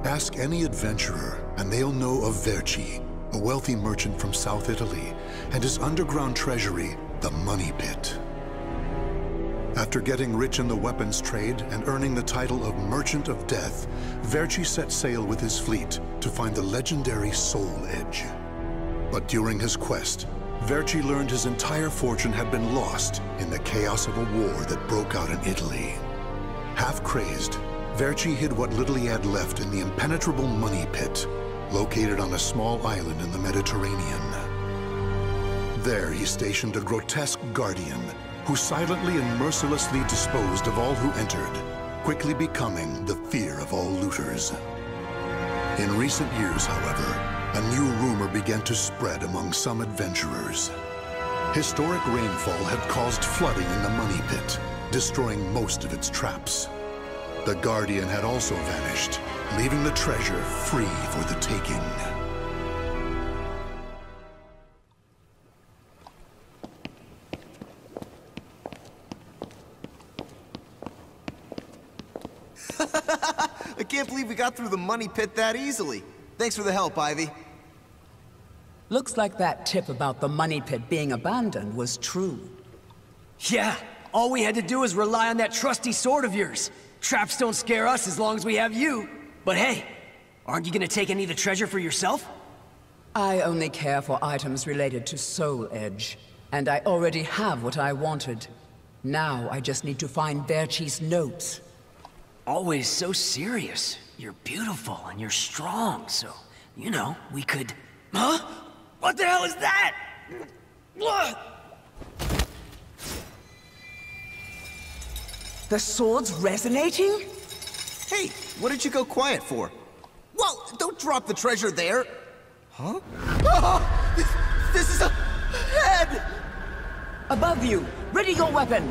Ask any adventurer, and they'll know of Verci, a wealthy merchant from South Italy, and his underground treasury, the Money Pit. After getting rich in the weapons trade and earning the title of Merchant of Death, Verci set sail with his fleet to find the legendary Soul Edge. But during his quest, Verci learned his entire fortune had been lost in the chaos of a war that broke out in Italy. Half crazed, Verci hid what little he had left in the impenetrable Money Pit, located on a small island in the Mediterranean. There he stationed a grotesque guardian who silently and mercilessly disposed of all who entered, quickly becoming the fear of all looters. In recent years, however, a new rumor began to spread among some adventurers. Historic rainfall had caused flooding in the Money Pit, destroying most of its traps. The Guardian had also vanished, leaving the treasure free for the taking. I can't believe we got through the Money Pit that easily. Thanks for the help, Ivy. Looks like that tip about the Money Pit being abandoned was true. Yeah, all we had to do was rely on that trusty sword of yours. Traps don't scare us as long as we have you. But hey, aren't you gonna take any of the treasure for yourself? I only care for items related to Soul Edge, and I already have what I wanted. Now I just need to find Verci's notes. Always so serious. You're beautiful and you're strong, so, you know, we could... Huh? What the hell is that? What? The sword's resonating? Hey, what did you go quiet for? Whoa, don't drop the treasure there! Huh? Oh, this is a head! Above you! Ready your weapon!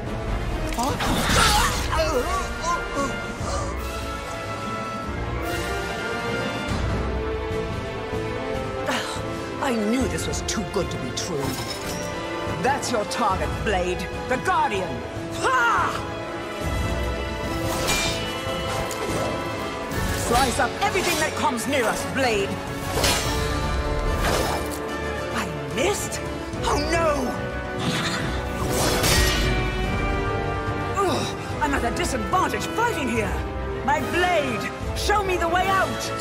I knew this was too good to be true. That's your target, Blade. The Guardian! Ha! Slice up everything that comes near us, Blade! I missed? Oh no! Ugh, I'm at a disadvantage fighting here! My blade! Show me the way out!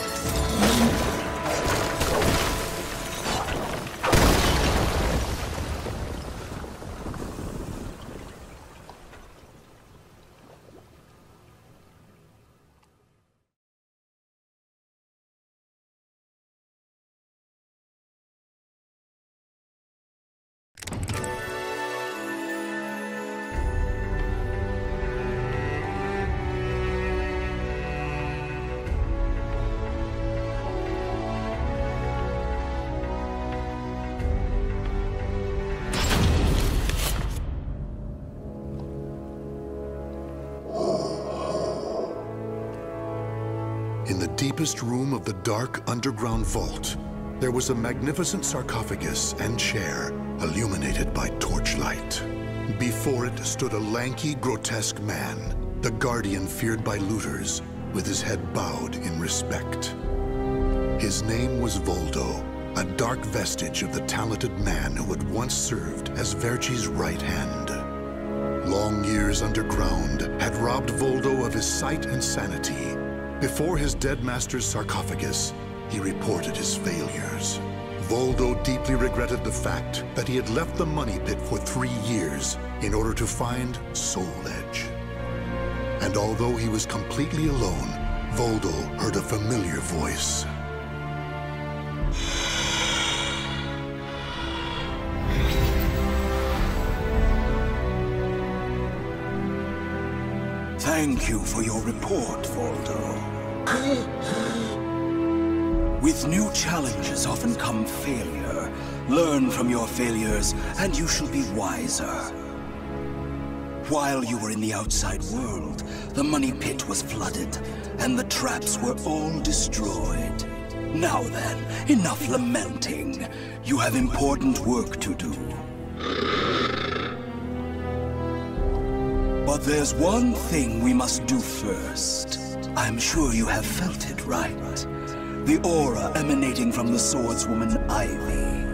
In the deepest room of the dark underground vault, there was a magnificent sarcophagus and chair illuminated by torchlight. Before it stood a lanky, grotesque man, the Guardian feared by looters, with his head bowed in respect. His name was Voldo, a dark vestige of the talented man who had once served as Verci's right hand. Long years underground had robbed Voldo of his sight and sanity. Before his dead master's sarcophagus, he reported his failures. Voldo deeply regretted the fact that he had left the Money Pit for 3 years in order to find Soul Edge. And although he was completely alone, Voldo heard a familiar voice. Thank you for your report, Voldo. With new challenges often come failure. Learn from your failures, and you shall be wiser. While you were in the outside world, the Money Pit was flooded, and the traps were all destroyed. Now then, enough lamenting. You have important work to do. But there's one thing we must do first. I'm sure you have felt it, right? The aura emanating from the swordswoman Ivy.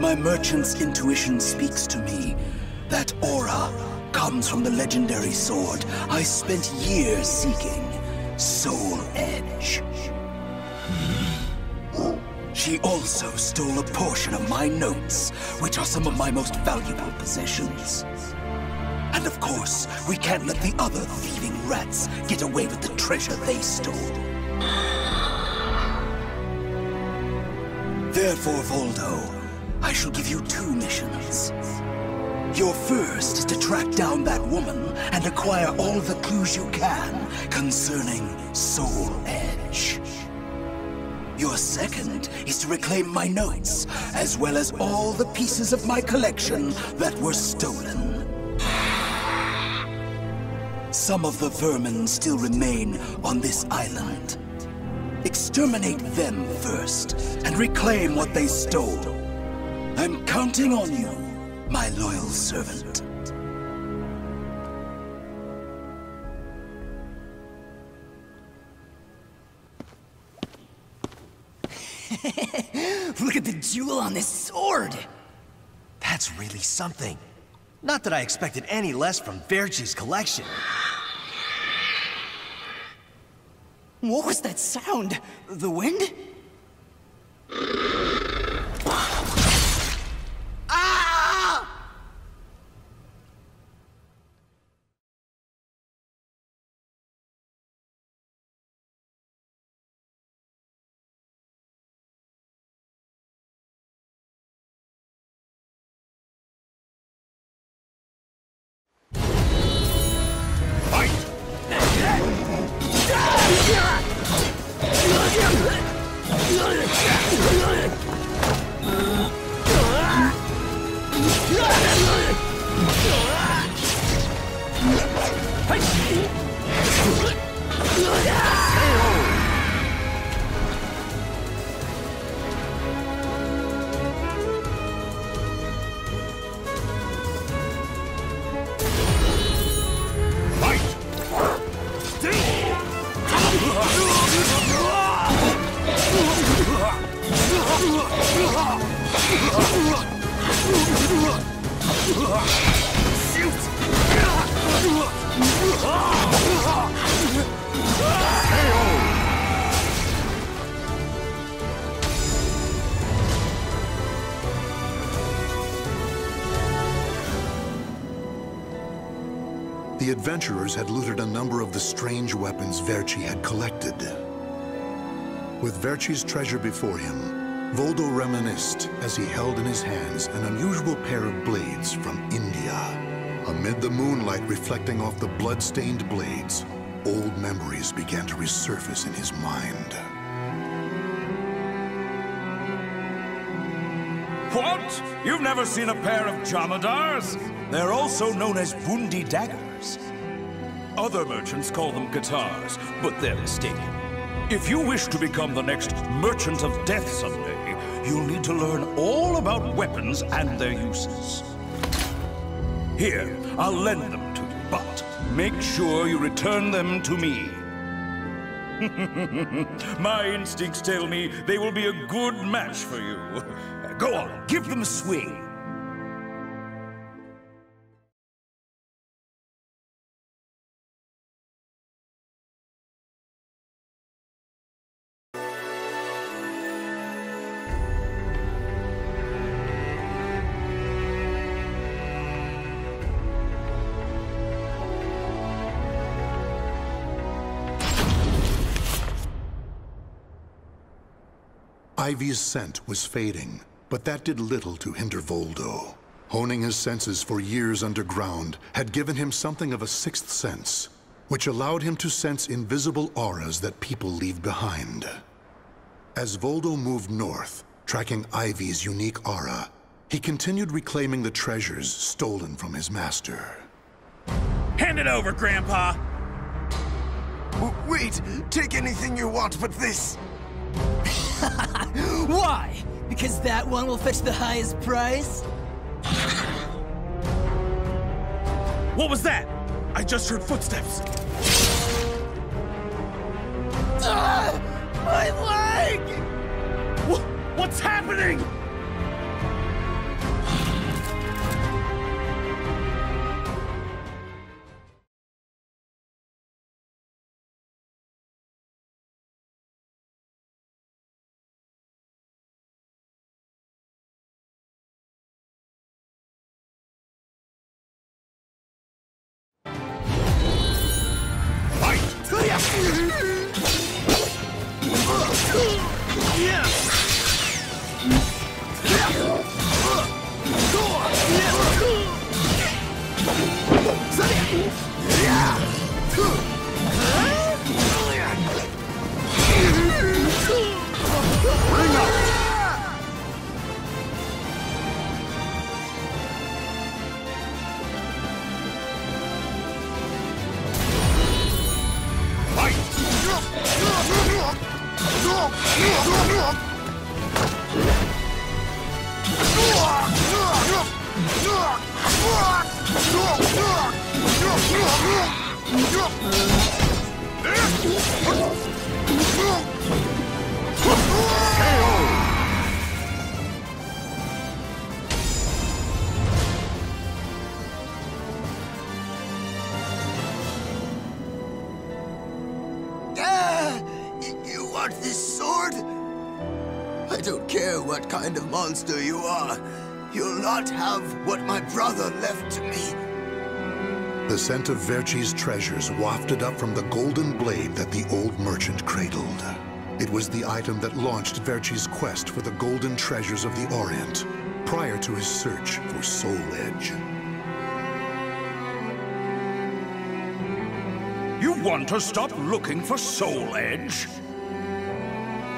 My merchant's intuition speaks to me. That aura comes from the legendary sword I spent years seeking, Soul Edge. She also stole a portion of my notes, which are some of my most valuable possessions. And of course, we can't let the other thieving rats get away with the treasure they stole. Therefore, Voldo, I shall give you 2 missions. Your first is to track down that woman and acquire all the clues you can concerning Soul Edge. Your second is to reclaim my notes, as well as all the pieces of my collection that were stolen. Some of the vermin still remain on this island. Exterminate them first, and reclaim what they stole. I'm counting on you, my loyal servant. Look at the jewel on this sword! That's really something. Not that I expected any less from Verci's collection. What was that sound? The wind? Ah! The adventurers had looted a number of the strange weapons Verci had collected. With Verci's treasure before him, Voldo reminisced as he held in his hands an unusual pair of blades from India. Amid the moonlight reflecting off the blood-stained blades, old memories began to resurface in his mind. What? You've never seen a pair of Jamadars? They're also known as Bundi daggers. Other merchants call them guitars, but they're mistaken. If you wish to become the next merchant of death someday, you'll need to learn all about weapons and their uses. Here, I'll lend them to you, but make sure you return them to me. My instincts tell me they will be a good match for you. Go on, give them a swing. Ivy's scent was fading, but that did little to hinder Voldo. Honing his senses for years underground had given him something of a sixth sense, which allowed him to sense invisible auras that people leave behind. As Voldo moved north, tracking Ivy's unique aura, he continued reclaiming the treasures stolen from his master. Hand it over, Grandpa! Wait! Take anything you want but this! Why? Because that one will fetch the highest price? What was that? I just heard footsteps. My leg! What's happening? You want this sword? I don't care what kind of monster you are. You'll not have what my brother left to me. The scent of Verci's treasures wafted up from the golden blade that the old merchant cradled. It was the item that launched Verci's quest for the golden treasures of the Orient, prior to his search for Soul Edge. You want to stop looking for Soul Edge?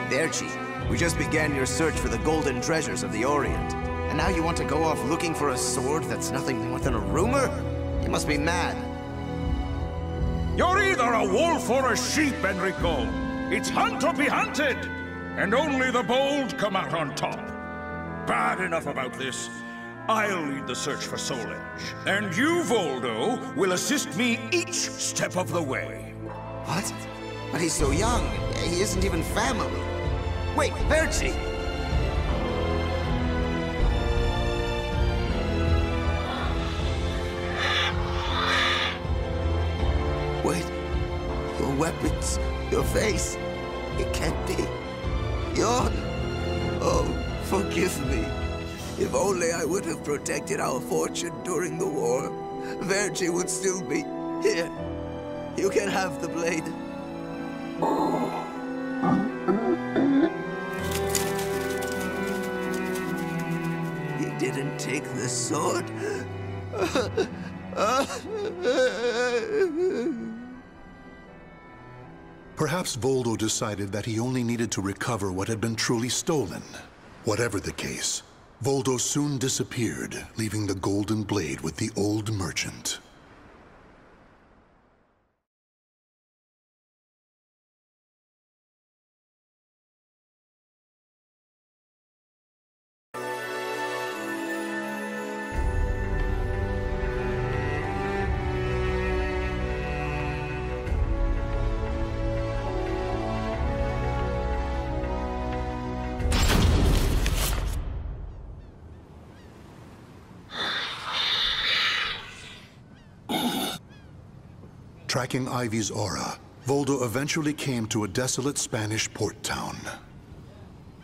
Verci, we just began your search for the golden treasures of the Orient. And now you want to go off looking for a sword that's nothing more than a rumor? You must be mad. You're either a wolf or a sheep, Enrico. It's hunt or be hunted. And only the bold come out on top. Bad enough about this. I'll lead the search for Soul Edge. And you, Voldo, will assist me each step of the way. What? But he's so young. He isn't even family. Wait, Verci! Wait. Your weapons, your face. It can't be. You're... Oh, forgive me. If only I would have protected our fortune during the war, Verci would still be here. You can have the blade. He didn't take the sword. Perhaps Voldo decided that he only needed to recover what had been truly stolen. Whatever the case, Voldo soon disappeared, leaving the golden blade with the old merchant. Tracking Ivy's aura, Voldo eventually came to a desolate Spanish port town.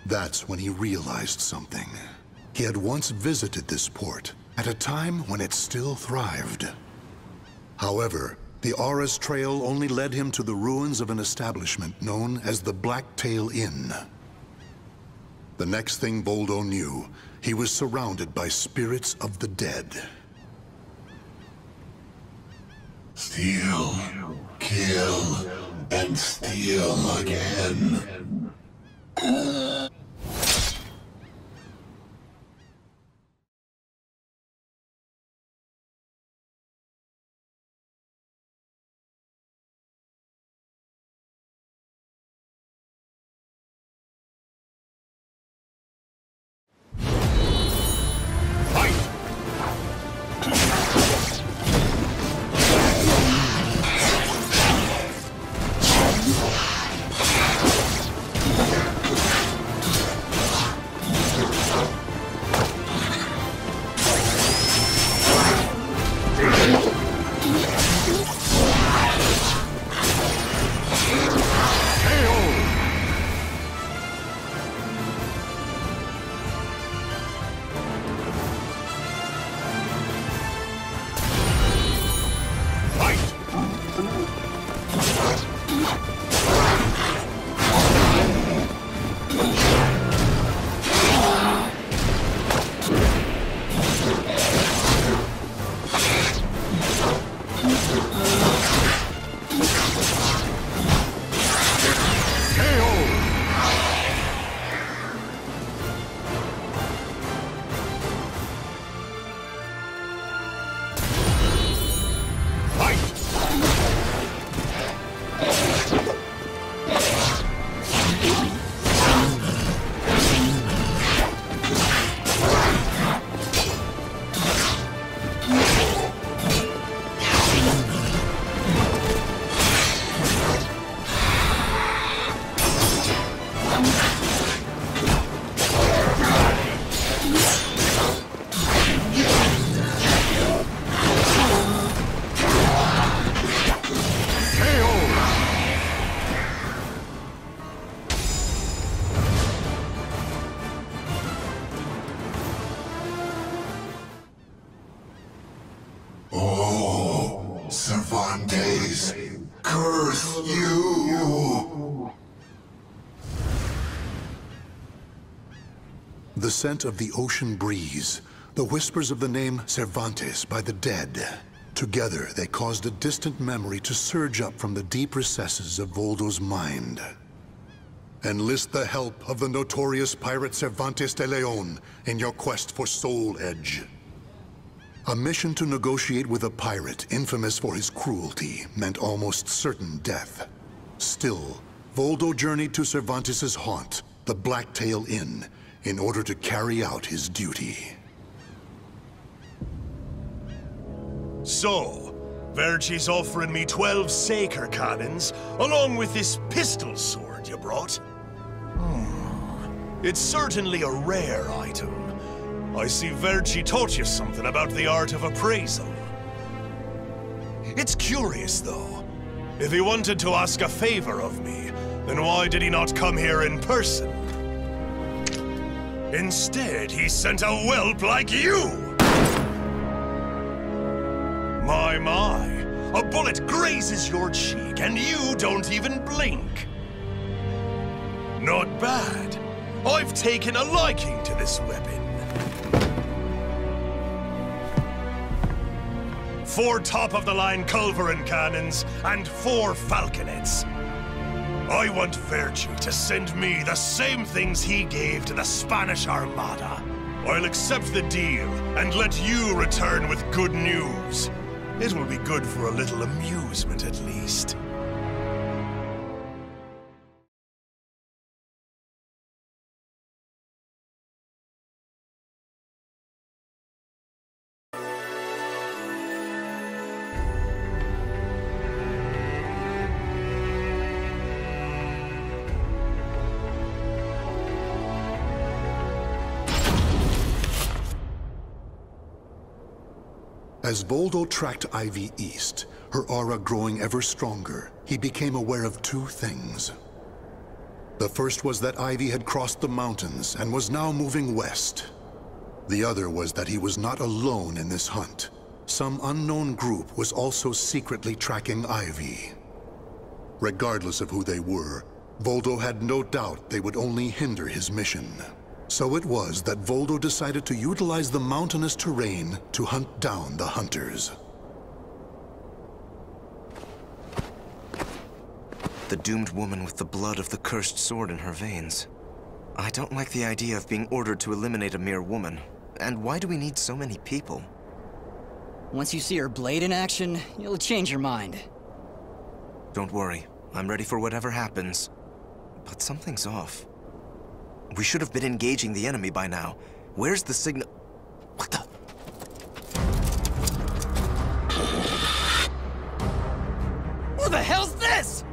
That's when he realized something. He had once visited this port, at a time when it still thrived. However, the aura's trail only led him to the ruins of an establishment known as the Blacktail Inn. The next thing Voldo knew, he was surrounded by spirits of the dead. Steal, kill, and steal again. Oh, Cervantes, curse you! The scent of the ocean breeze, the whispers of the name Cervantes by the dead. Together, they caused a distant memory to surge up from the deep recesses of Voldo's mind. Enlist the help of the notorious pirate Cervantes de Leon in your quest for Soul Edge. A mission to negotiate with a pirate infamous for his cruelty meant almost certain death. Still, Voldo journeyed to Cervantes' haunt, the Blacktail Inn, in order to carry out his duty. So, Verci's offering me 12 Saker cannons, along with this pistol sword you brought. It's certainly a rare item. I see Verci taught you something about the art of appraisal. It's curious, though. If he wanted to ask a favor of me, then why did he not come here in person? Instead, he sent a whelp like you! My, a bullet grazes your cheek and you don't even blink. Not bad. I've taken a liking to this weapon. 4 top-of-the-line culverin cannons and 4 falconets. I want Verci to send me the same things he gave to the Spanish Armada. I'll accept the deal and let you return with good news. It will be good for a little amusement, at least. As Voldo tracked Ivy east, her aura growing ever stronger, he became aware of 2 things. The first was that Ivy had crossed the mountains and was now moving west. The other was that he was not alone in this hunt. Some unknown group was also secretly tracking Ivy. Regardless of who they were, Voldo had no doubt they would only hinder his mission. So it was that Voldo decided to utilize the mountainous terrain to hunt down the hunters. The doomed woman with the blood of the cursed sword in her veins. I don't like the idea of being ordered to eliminate a mere woman. And why do we need so many people? Once you see her blade in action, you'll change your mind. Don't worry. I'm ready for whatever happens. But something's off. We should have been engaging the enemy by now. Where's the signal? What the? Who the hell's this?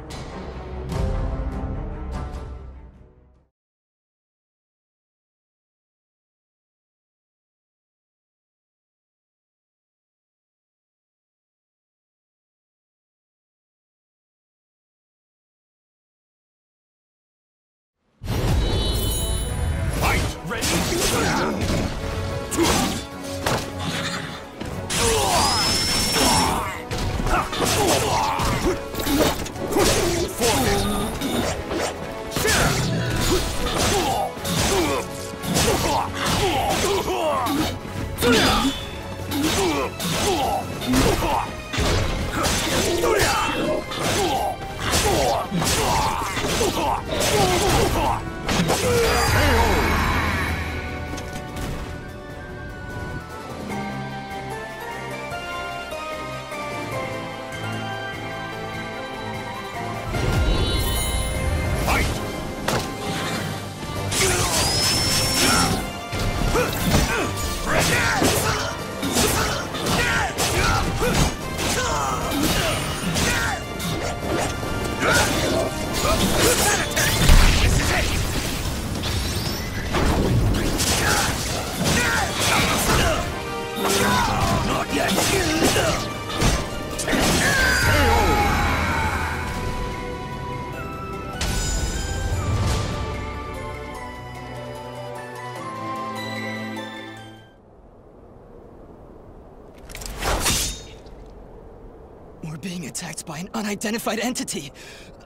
We're being attacked by an unidentified entity.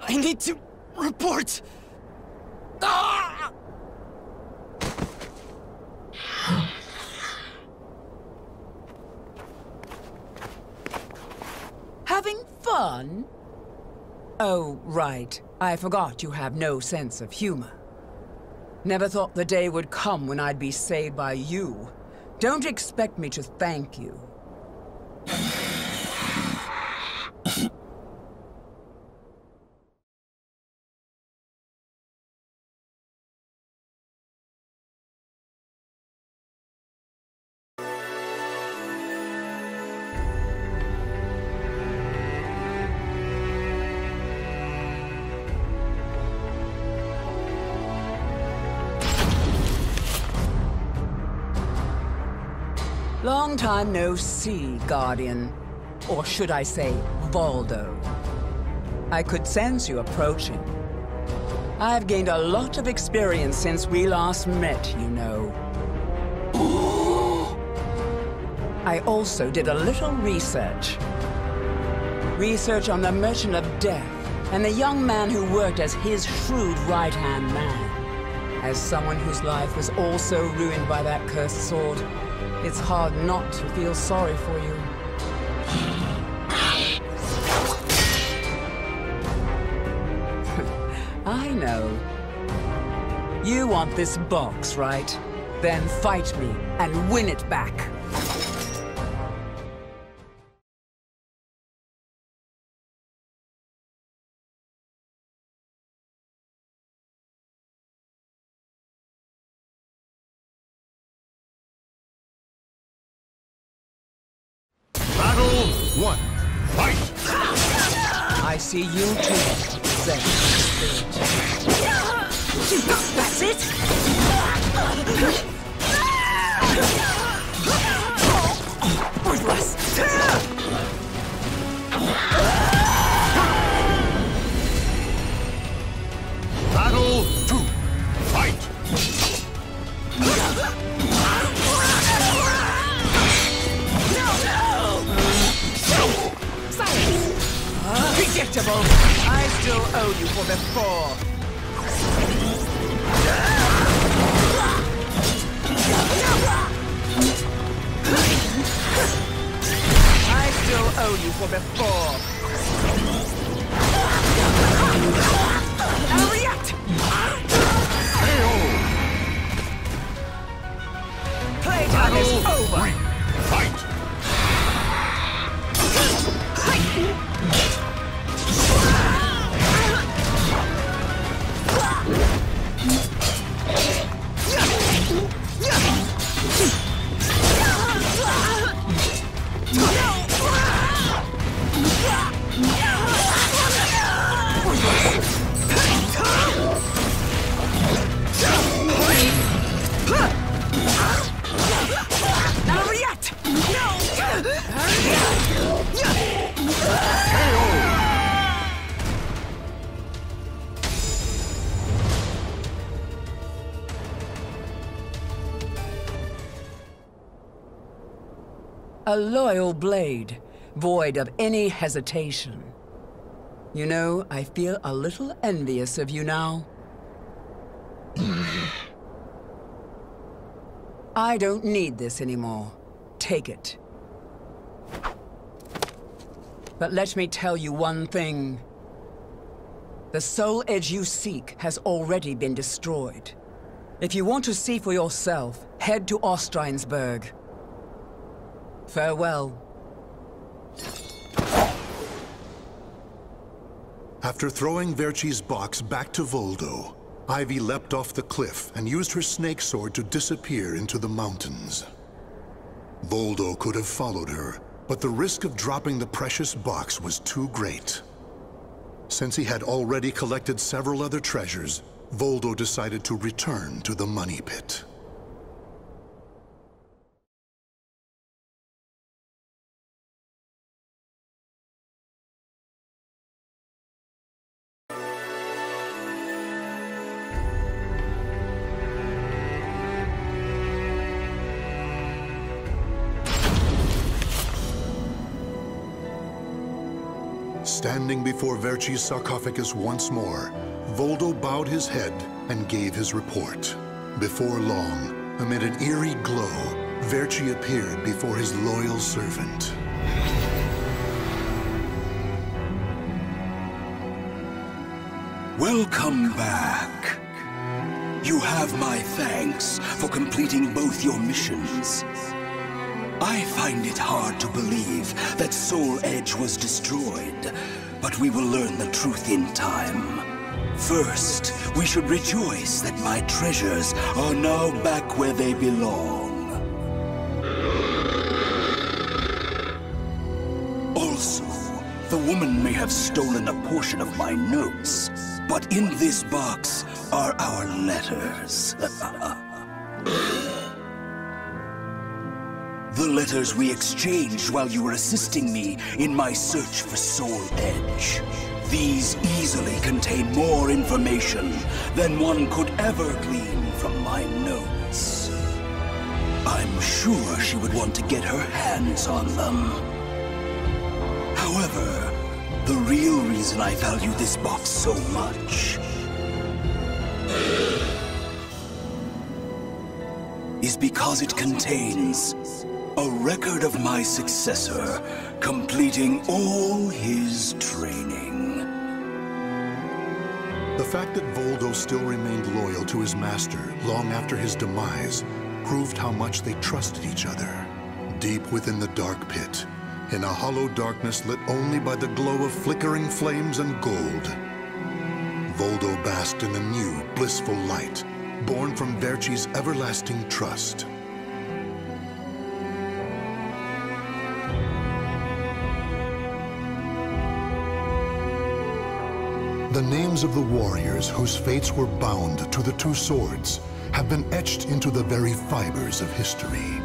I need to report. Ah! Having fun? Oh, right. I forgot you have no sense of humor. Never thought the day would come when I'd be saved by you. Don't expect me to thank you. Long time no see, Guardian. Or should I say, Voldo. I could sense you approaching. I've gained a lot of experience since we last met, you know. I also did a little research. Research on the Merchant of Death and the young man who worked as his shrewd right-hand man. As someone whose life was also ruined by that cursed sword, it's hard not to feel sorry for you. I know. You want this box, right? Then fight me and win it back. Battle 1. Fight! I see you too, Zen Spirit. That's it? Worthless! Battle 2. Fight! Predictable! I still owe you for before. I still owe you for before. Now react! Playtime is over! Fight! Now react! A loyal blade, void of any hesitation. You know, I feel a little envious of you now. I don't need this anymore. Take it. But let me tell you one thing. The soul edge you seek has already been destroyed. If you want to see for yourself, head to Ostreinsburg. Farewell. After throwing Verci's box back to Voldo, Ivy leapt off the cliff and used her snake sword to disappear into the mountains. Voldo could have followed her, but the risk of dropping the precious box was too great. Since he had already collected several other treasures, Voldo decided to return to the money pit. Standing before Verci's sarcophagus once more, Voldo bowed his head and gave his report. Before long, amid an eerie glow, Verci appeared before his loyal servant. Welcome back. You have my thanks for completing both your missions. I find it hard to believe that Soul Edge was destroyed, but we will learn the truth in time. First, we should rejoice that my treasures are now back where they belong. Also, the woman may have stolen a portion of my notes, but in this box are our letters. The letters we exchanged while you were assisting me in my search for Soul Edge. These easily contain more information than one could ever glean from my notes. I'm sure she would want to get her hands on them. However, the real reason I value this box so much is because it contains a record of my successor completing all his training. The fact that Voldo still remained loyal to his master long after his demise proved how much they trusted each other. Deep within the dark pit, in a hollow darkness lit only by the glow of flickering flames and gold, Voldo basked in a new, blissful light, born from Verci's everlasting trust. The names of the warriors whose fates were bound to the two swords have been etched into the very fibers of history.